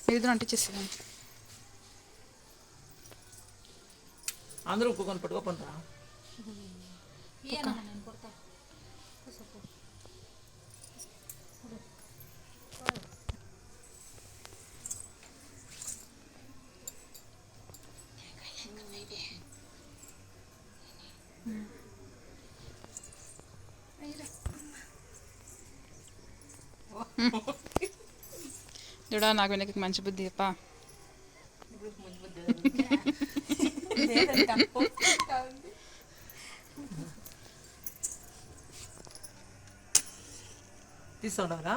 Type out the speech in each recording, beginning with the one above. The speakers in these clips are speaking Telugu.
మీరిద్దరు అంటించేసేదాన్ని. అందరూ ఉప్పుకొని పట్టుకోపండి. చూడా నాకు వెనక్కి మంచి బుద్ధి చెప్పా. తీసుకోండారా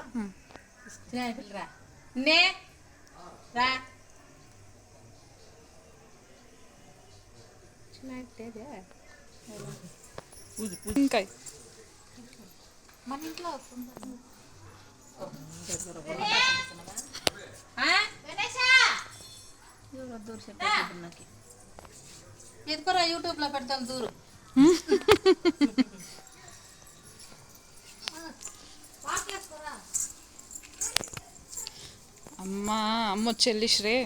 ఇంకా మన ఇంట్లో ఎదుకోరా యూట్యూబ్లో పెడతాం దూరు. అమ్మ వచ్చి శ్రే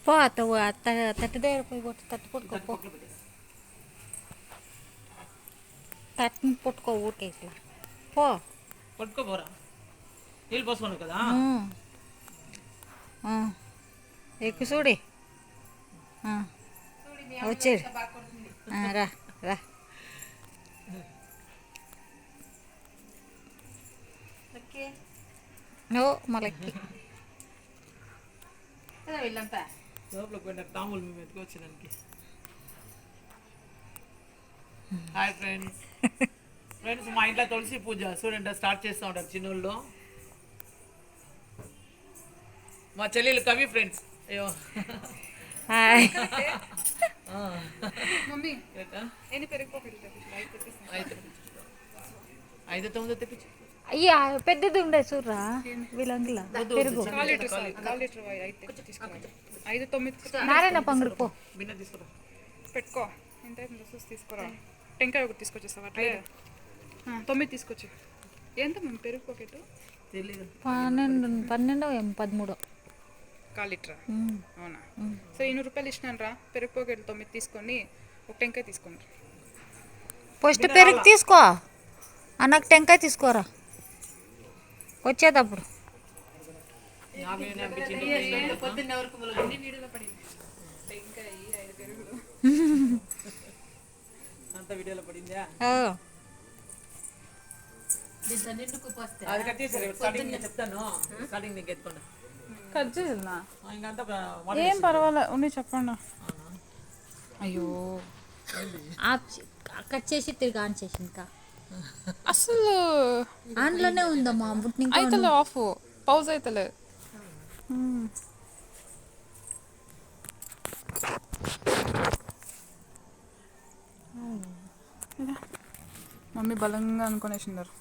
పో తట్టు దగ్గర పోయి కొట్టు, తట్టు పట్టుకో, తట్టుని పట్టుకో ఊరికే ఇట్లా పో పట్టుకోపోరా. నీళ్ళు పోసుకున్నావు కదా. ఎక్కువ చూడి వచ్చేది. రా రా నో మళ్ళీ వీళ్ళంతా లోపలికి పోయిన తాములు మేము ఎత్తుకొచ్చడానికి. Hi friends. మా ఇంట్లో తులసి పూజ చూడండి స్టార్ట్ చేస్తూ ఉంటారు చిన్నోళ్ళు. మా చెల్లెలు కవి ఫ్రెండ్స్. అయ్యో మమ్మీ ఎన్ని పెరిగిపోతుంది 5-9 తెప్పించు. అయ్యా పెద్దది ఉండే చూడరా వీళ్ళందులో పెరుగు. నారాయణ పంగుడు పో బిన్న తీసుకురా. పెట్టుకో. ఎంత చూసి తీసుకురా. టెంకాయ ఒకటి తీసుకొచ్చేస్తావా? అట్లే 9 తీసుకొచ్చి. ఎంత మేము పెరుగు పాకెట్ తెలియదు. 12 13 1/4 లీటరా? అవునా? సో 200 రూపాయలు ఇచ్చినాను రా. పెరుగు పాకెట్ 9 తీసుకొని ఒక టెంకాయ తీసుకోండి. ఫస్ట్ పెరుగు తీసుకో, అన్నకు టెంకాయ తీసుకోరా వచ్చేటప్పుడు. అంత వీడియోలో పడిందా? అది కట్టేసారు. స్టార్టింగ్ చెప్తాను. స్టార్టింగ్ నీకు ఎత్తుకోండి. కట్ చేయాలనా? ఇంకంతా ఏం పర్వాలేదు ఉండి చెప్పండి. అయ్యో కట్ చేసి తిరిగి ఆన్ చేసి ఇంకా అసలు ఆన్లోనే ఉందమ్మా. అయితలే, ఆఫ్ పౌజ్ అయితలే. మమ్మీ బలంగా అనుకునేసినారు.